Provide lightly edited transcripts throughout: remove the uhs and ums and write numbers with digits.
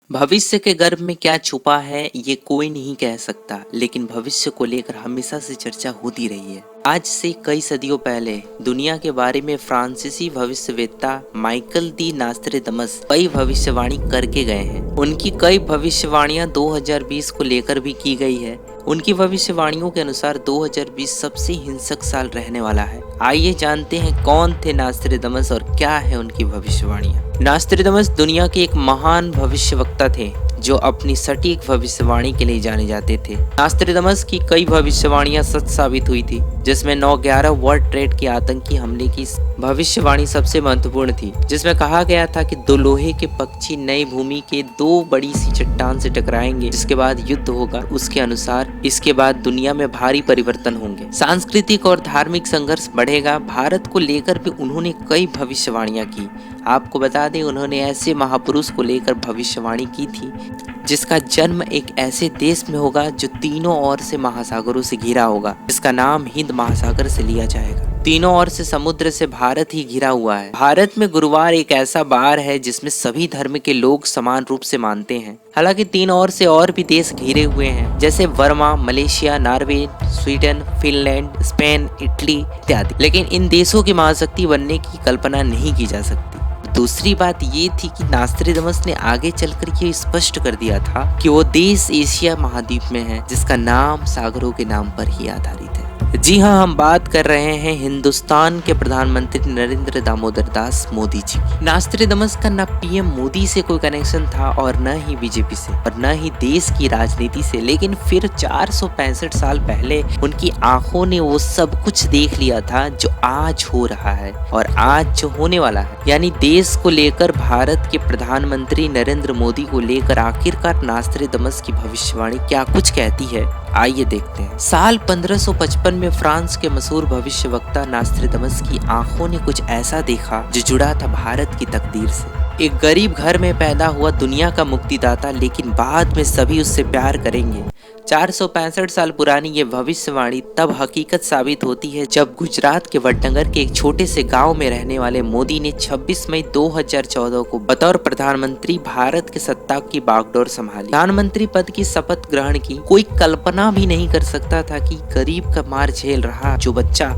भविष्य के गर्भ में क्या छुपा है ये कोई नहीं कह सकता, लेकिन भविष्य को लेकर हमेशा से चर्चा होती रही है। आज से कई सदियों पहले दुनिया के बारे में फ्रांसीसी भविष्यवेत्ता माइकल दी नास्त्रेदमस कई भविष्यवाणी करके गए हैं। उनकी कई भविष्यवाणियां 2020 को लेकर भी की गई है। उनकी भविष्यवाणियों के अनुसार 2020 सबसे हिंसक साल रहने वाला है। आइए जानते हैं कौन थे नास्त्रेदमस और क्या है उनकी भविष्यवाणियां। नास्त्रेदमस दुनिया के एक महान भविष्यवक्ता थे जो अपनी सटीक भविष्यवाणी के लिए जाने जाते थे। नास्त्रेदमस की कई भविष्यवाणियां सच साबित हुई थी, जिसमें 9/11 वर्ल्ड ट्रेड के आतंकी हमले की भविष्यवाणी सबसे महत्वपूर्ण थी, जिसमें कहा गया था कि 2 लोहे के पक्षी नई भूमि के 2 बड़ी सी चट्टान से टकराएंगे, जिसके बाद युद्ध होगा। उसके अनुसार इसके बाद दुनिया में भारी परिवर्तन होंगे, सांस्कृतिक और धार्मिक संघर्ष बढ़ेगा। भारत को लेकर भी उन्होंने कई भविष्यवाणियां की। आपको बता दें, उन्होंने ऐसे महापुरुष को लेकर भविष्यवाणी की थी जिसका जन्म एक ऐसे देश में होगा जो तीनों ओर से महासागरों से घिरा होगा, जिसका नाम हिंद महासागर से लिया जाएगा। तीनों ओर से समुद्र से भारत ही घिरा हुआ है। भारत में गुरुवार एक ऐसा बार है जिसमें सभी धर्म के लोग समान रूप से मानते हैं। हालांकि 3 ओर से और भी देश घिरे हुए हैं, जैसे Burma, Malaysia, Norway, Sweden, Finland, Spain, Italy इत्यादि। लेकिन इन देशों की महाशक्ति बनने की कल्पना नहीं की जा सकती। दूसरी बात ये थी कि नास्त्रेदमस ने आगे चलकर ये स्पष्ट कर दिया था कि वो देश एशिया महाद्वीप में है, जिसका नाम सागरों के नाम पर ही आधारित है। जी हाँ, हम बात कर रहे हैं हिंदुस्तान के प्रधानमंत्री नरेंद्र दामोदर दास मोदी जी की। नास्त्रेदमस का न पीएम मोदी से कोई कनेक्शन था और न ही बीजेपी से और न ही देश की राजनीति से, लेकिन फिर 465 साल पहले उनकी आंखों ने वो सब कुछ देख लिया था जो आज हो रहा है और आज जो होने वाला है। यानी देश को लेकर, भारत के प्रधानमंत्री नरेंद्र मोदी को लेकर आखिरकार नास्त्रेदमस की भविष्यवाणी क्या कुछ कहती है, आइए देखते हैं। साल 1555 में फ्रांस के मशहूर भविष्यवक्ता नास्त्रेदमस की आंखों ने कुछ ऐसा देखा जो जुड़ा था भारत की तकदीर से। एक गरीब घर में पैदा हुआ दुनिया का मुक्तिदाता, लेकिन बाद में सभी उससे प्यार करेंगे। 465 साल पुरानी ये भविष्यवाणी तब हकीकत साबित होती है जब गुजरात के वडनगर के एक छोटे से गांव में रहने वाले मोदी ने 26 मई 2014 को बतौर प्रधानमंत्री भारत के सत्ता की बागडोर संभाली। प्रधानमंत्री पद की शपथ ग्रहण की। कोई कल्पना भी नहीं कर सकता था कि गरीब का मार झेल रहा जो बच्चा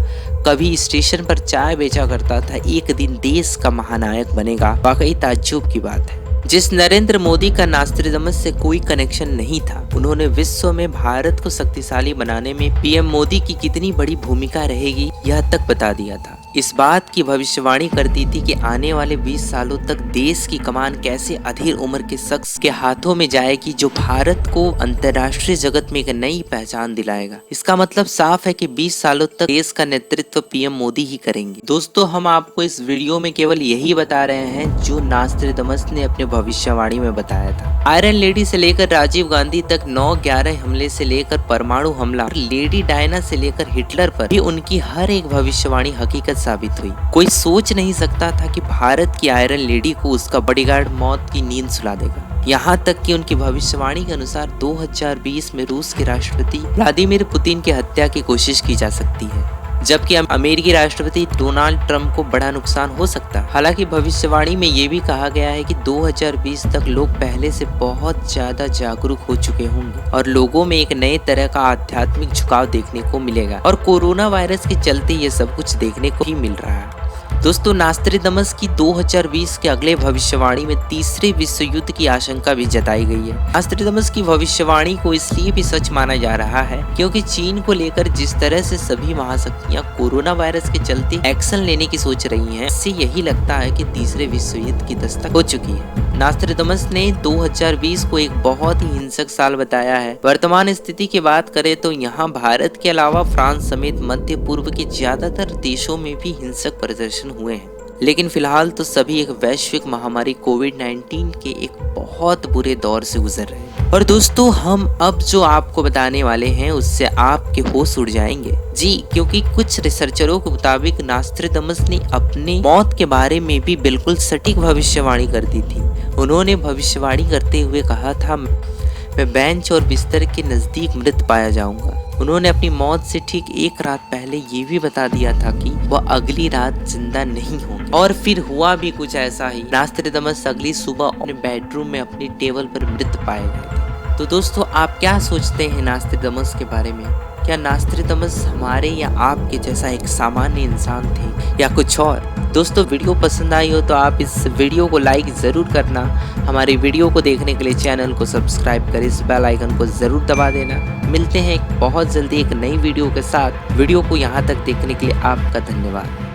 कभी स्टेशन पर चाय बेचा करता था, एक दिन देश का महानायक बनेगा। वाकई ताज्जुब की बात है। जिस नरेंद्र मोदी का नास्त्रेदमस से कोई कनेक्शन नहीं था, उन्होंने विश्व में भारत को शक्तिशाली बनाने में पीएम मोदी की कितनी बड़ी भूमिका रहेगी यह तक बता दिया था। इस बात की भविष्यवाणी करती थी कि आने वाले 20 सालों तक देश की कमान कैसे अधीर उम्र के शख्स के हाथों में जाएगी जो भारत को अंतर्राष्ट्रीय जगत में एक नई पहचान दिलाएगा। इसका मतलब साफ है कि 20 सालों तक देश का नेतृत्व पीएम मोदी ही करेंगे। दोस्तों, हम आपको इस वीडियो में केवल यही बता रहे हैं जो नास्त्रेदमस ने अपने भविष्यवाणी में बताया था। आयरन लेडी से लेकर राजीव गांधी तक, 9/11 हमले से लेकर परमाणु हमला, लेडी डायना से लेकर हिटलर पर भी उनकी हर एक भविष्यवाणी हकीकत साबित हुई। कोई सोच नहीं सकता था कि भारत की आयरन लेडी को उसका बॉडीगार्ड मौत की नींद सुला देगा। यहाँ तक कि उनकी भविष्यवाणी के अनुसार 2020 में रूस के राष्ट्रपति व्लादिमीर पुतिन की हत्या की कोशिश की जा सकती है, जबकि अमेरिकी राष्ट्रपति डोनाल्ड ट्रंप को बड़ा नुकसान हो सकता है। हालांकि भविष्यवाणी में ये भी कहा गया है कि 2020 तक लोग पहले से बहुत ज्यादा जागरूक हो चुके होंगे और लोगों में एक नए तरह का आध्यात्मिक झुकाव देखने को मिलेगा और कोरोना वायरस के चलते ये सब कुछ देखने को ही मिल रहा है। दोस्तों, नास्त्रेदमस की 2020 के अगले भविष्यवाणी में तीसरे विश्व युद्ध की आशंका भी जताई गई है। नास्त्रेदमस की भविष्यवाणी को इसलिए भी सच माना जा रहा है क्योंकि चीन को लेकर जिस तरह से सभी महाशक्तियां कोरोना वायरस के चलते एक्शन लेने की सोच रही हैं, इससे यही लगता है कि तीसरे विश्व युद्ध की दस्तक हो चुकी है। नास्त्रेदमस ने 2020 को एक बहुत ही हिंसक साल बताया है। वर्तमान स्थिति की बात करें तो यहाँ भारत के अलावा फ्रांस समेत मध्य पूर्व के ज्यादातर देशों में भी हिंसक प्रदर्शन हुए हैं। लेकिन फिलहाल तो सभी एक वैश्विक महामारी कोविड-19 के एक बहुत बुरे दौर से गुजर रहे हैं। और दोस्तों, हम अब जो आपको बताने वाले हैं उससे आपके होश उड़ जाएंगे। जी, क्योंकि कुछ रिसर्चरों के मुताबिक नास्त्रेदमस ने अपने मौत के बारे में भी बिल्कुल सटीक भविष्यवाणी कर दी थी। उन्होंने भविष्यवाणी करते हुए कहा था, मैं बेंच और बिस्तर के नजदीक मृत पाया जाऊंगा। उन्होंने अपनी मौत से ठीक एक रात पहले ये भी बता दिया था कि वह अगली रात जिंदा नहीं होंगे। और फिर हुआ भी कुछ ऐसा ही। नास्ट्रेडमस अगली सुबह अपने बेडरूम में अपनी टेबल पर मृत पाए गए थे। तो दोस्तों, आप क्या सोचते हैं नास्ट्रेडमस के बारे में? क्या नास्ट्रेडमस हमारे या आपके जैसा एक सामान्य इंसान थे या कुछ और? दोस्तों, वीडियो पसंद आई हो तो आप इस वीडियो को लाइक ज़रूर करना। हमारी वीडियो को देखने के लिए चैनल को सब्सक्राइब कर इस बेल आइकन को ज़रूर दबा देना। मिलते हैं बहुत जल्दी एक नई वीडियो के साथ। वीडियो को यहाँ तक देखने के लिए आपका धन्यवाद।